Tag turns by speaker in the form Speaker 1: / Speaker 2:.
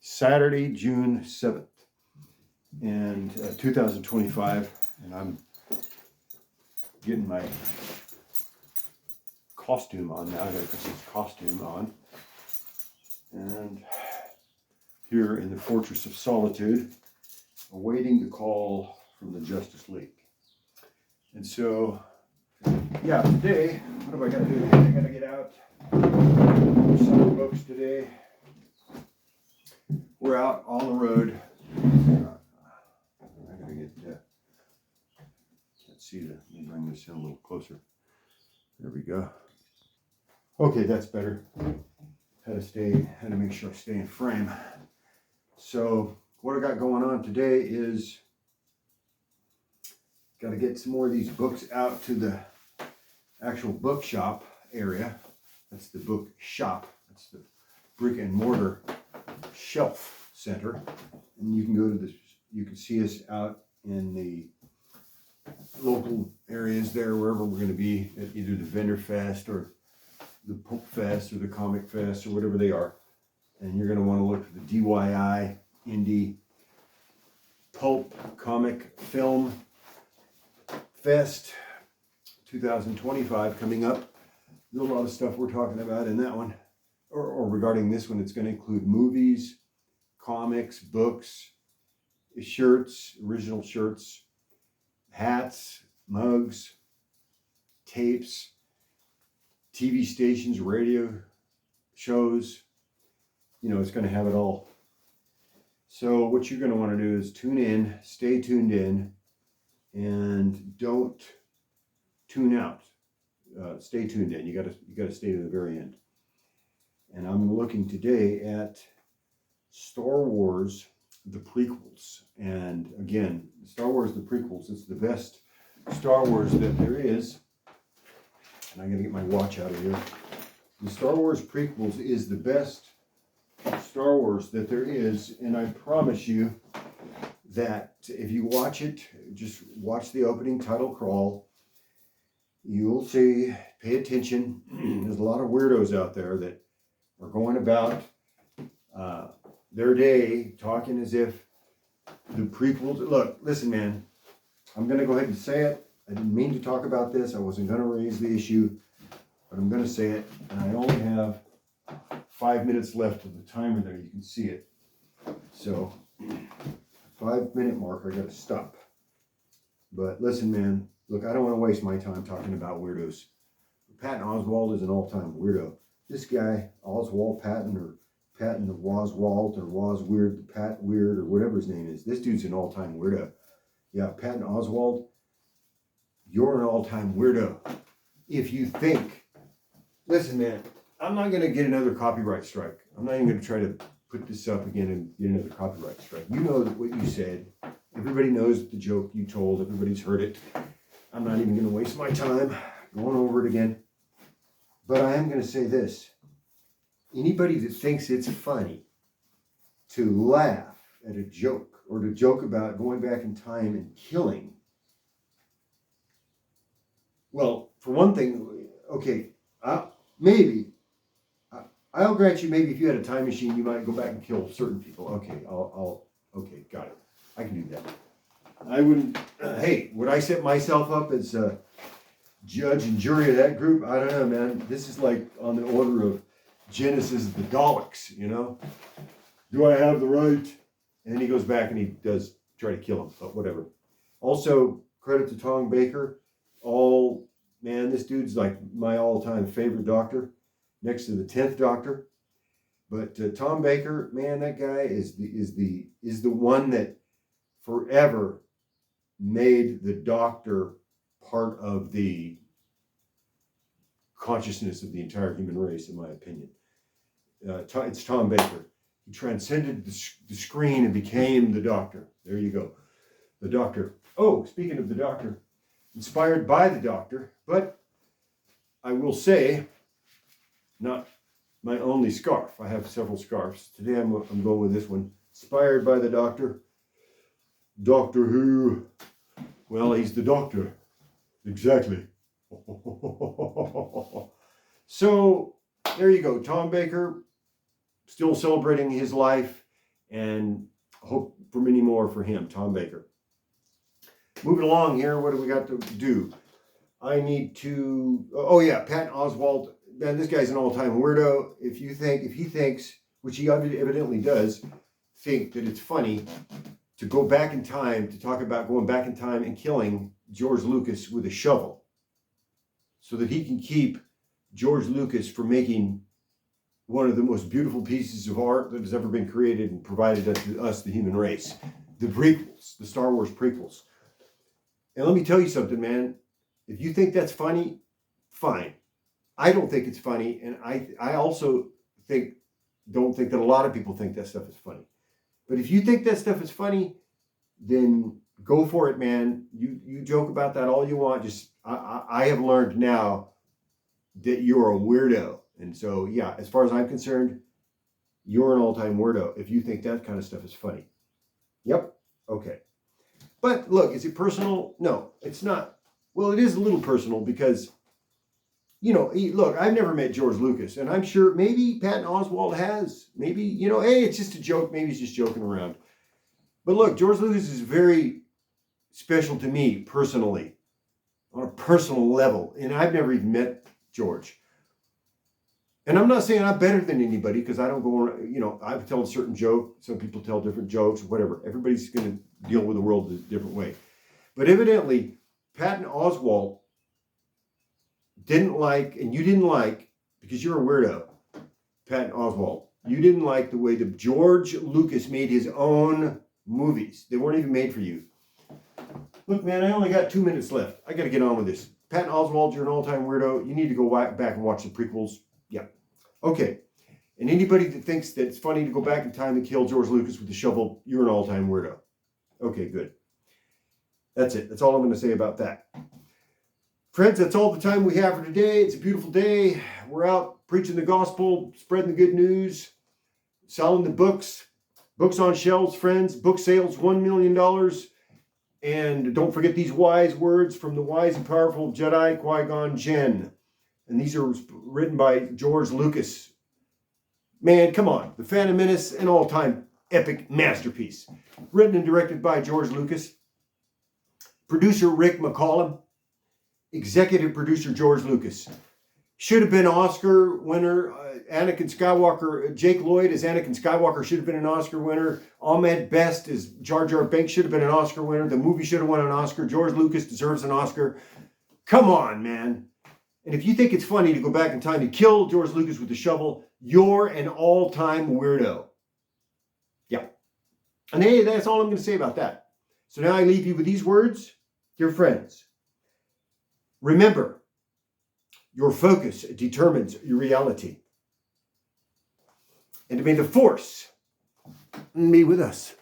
Speaker 1: Saturday, June 7th, and 2025, and I'm getting my costume on now. I gotta put this costume on. And here in the Fortress of Solitude, awaiting the call from the Justice League. And so, yeah, today, what have I got to do? I got to get out some books today. We're out on the road. I gotta get, can't see the, let me bring this in a little closer. There we go. Okay, that's better. Had to make sure I stay in frame. So what I got going on today is got to get some more of these books out to the actual bookshop area. That's the book shop. That's the brick and mortar shelf center. And you can go to this, you can see us out in the local areas there, wherever we're going to be at either the Vendor Fest or the Pulp Fest or the Comic Fest or whatever they are. And you're going to want to look for the DIY Indie Pulp Comic Film Fest 2025 coming up. There's a lot of stuff we're talking about in that one, or regarding this one. It's going to include movies, comics, books, shirts, original shirts, hats, mugs, tapes, TV stations, radio shows. You know, it's going to have it all. So what you're going to want to do is tune in, stay tuned in, and don't tune out. Stay tuned in. You got to stay to the very end. And I'm looking today at Star Wars, the prequels. And again, Star Wars, the prequels. It's the best Star Wars that there is. And I'm going to get my watch out of here. The Star Wars prequels is the best Star Wars that there is. And I promise you that if you watch it, just watch the opening title crawl, you'll see, pay attention. There's a lot of weirdos out there that are going about their day talking as if the prequels. Look, listen, man, I'm going to go ahead and say it. I didn't mean to talk about this. I wasn't going to raise the issue, but I'm going to say it. And I only have 5 minutes left of the timer there. You can see it. So 5-minute mark, I got to stop. But listen, man, look, I don't want to waste my time talking about weirdos. Patton Oswalt is an all-time weirdo. This guy, Oswalt Patton, or Patton of Oswalt, or Weird, Pat Weird, or whatever his name is, this dude's an all-time weirdo. Yeah, Patton Oswalt, you're an all-time weirdo. If you think, listen, man, I'm not going to get another copyright strike. I'm not even going to try to put this up again and get another copyright strike. You know what you said. Everybody knows the joke you told. Everybody's heard it. I'm not even going to waste my time going over it again. But I am going to say this. Anybody that thinks it's funny to laugh at a joke or to joke about going back in time and killing, well, for one thing, okay, maybe, I'll grant you, maybe if you had a time machine, you might go back and kill certain people. Okay, okay, got it. I can do that. I wouldn't, hey, would I set myself up as a judge and jury of that group? I don't know, man. This is like on the order of Genesis of the Daleks, you know? Do I have the right? And then he goes back and he does try to kill him, but whatever. Also, credit to Tom Baker. Man, this dude's like my all-time favorite Doctor, next to the 10th Doctor. But Tom Baker, man, that guy is the one that forever made the Doctor part of the consciousness of the entire human race, in my opinion. It's Tom Baker. He transcended the screen and became the Doctor. There you go. The Doctor. Oh, speaking of the Doctor, inspired by the Doctor, but I will say, not my only scarf. I have several scarves. Today I'm going with this one. Inspired by the Doctor. Doctor Who. Well, he's the Doctor. Exactly. So, there you go. Tom Baker, still celebrating his life. And hope for many more for him, Tom Baker. Moving along here, what do we got to do? I need to, oh yeah, Patton Oswalt. Man, this guy's an all-time weirdo. If he thinks, which he evidently does, think that it's funny to go back in time, to talk about going back in time and killing George Lucas with a shovel so that he can keep George Lucas from making one of the most beautiful pieces of art that has ever been created and provided to us, the human race. The prequels, the Star Wars prequels. And let me tell you something, man. If you think that's funny, fine. I don't think it's funny, and I also don't think that a lot of people think that stuff is funny. But if you think that stuff is funny, then go for it, man. You joke about that all you want. Just I have learned now that you're a weirdo. And so, yeah, as far as I'm concerned, you're an all-time weirdo if you think that kind of stuff is funny. Yep. Okay. But look, is it personal? No, it's not. Well, it is a little personal because, you know, look, I've never met George Lucas, and I'm sure maybe Patton Oswalt has. Maybe, you know, hey, it's just a joke. Maybe he's just joking around. But look, George Lucas is very special to me personally, on a personal level. And I've never even met George. And I'm not saying I'm better than anybody because I don't go around, you know, I tell a certain joke. Some people tell different jokes, whatever. Everybody's going to deal with the world a different way. But evidently, Patton Oswalt didn't like, and you didn't like, because you're a weirdo, Patton Oswalt, you didn't like the way that George Lucas made his own movies. They weren't even made for you. Look, man, I only got 2 minutes left. I got to get on with this. Patton Oswalt, you're an all-time weirdo. You need to go back and watch the prequels. Yeah. Okay. And anybody that thinks that it's funny to go back in time and kill George Lucas with the shovel, you're an all-time weirdo. Okay, good. That's it. That's all I'm going to say about that. Friends, that's all the time we have for today. It's a beautiful day. We're out preaching the gospel, spreading the good news, selling the books. Books on shelves, friends. Book sales, $1 million. And don't forget these wise words from the wise and powerful Jedi, Qui-gon Jinn. And these are written by George Lucas. Man, come on. The Phantom Menace, an all-time epic masterpiece. Written and directed by George Lucas. Producer Rick McCallum. Executive producer George Lucas. Should have been Oscar winner. Anakin Skywalker, Jake Lloyd as Anakin Skywalker should have been an Oscar winner. Ahmed Best as Jar Jar Binks should have been an Oscar winner. The movie should have won an Oscar. George Lucas deserves an Oscar. Come on, man. And if you think it's funny to go back in time to kill George Lucas with the shovel, you're an all-time weirdo. Yeah. And hey, that's all I'm going to say about that. So now I leave you with these words. Dear friends, remember, your focus determines your reality. And may the Force be with us.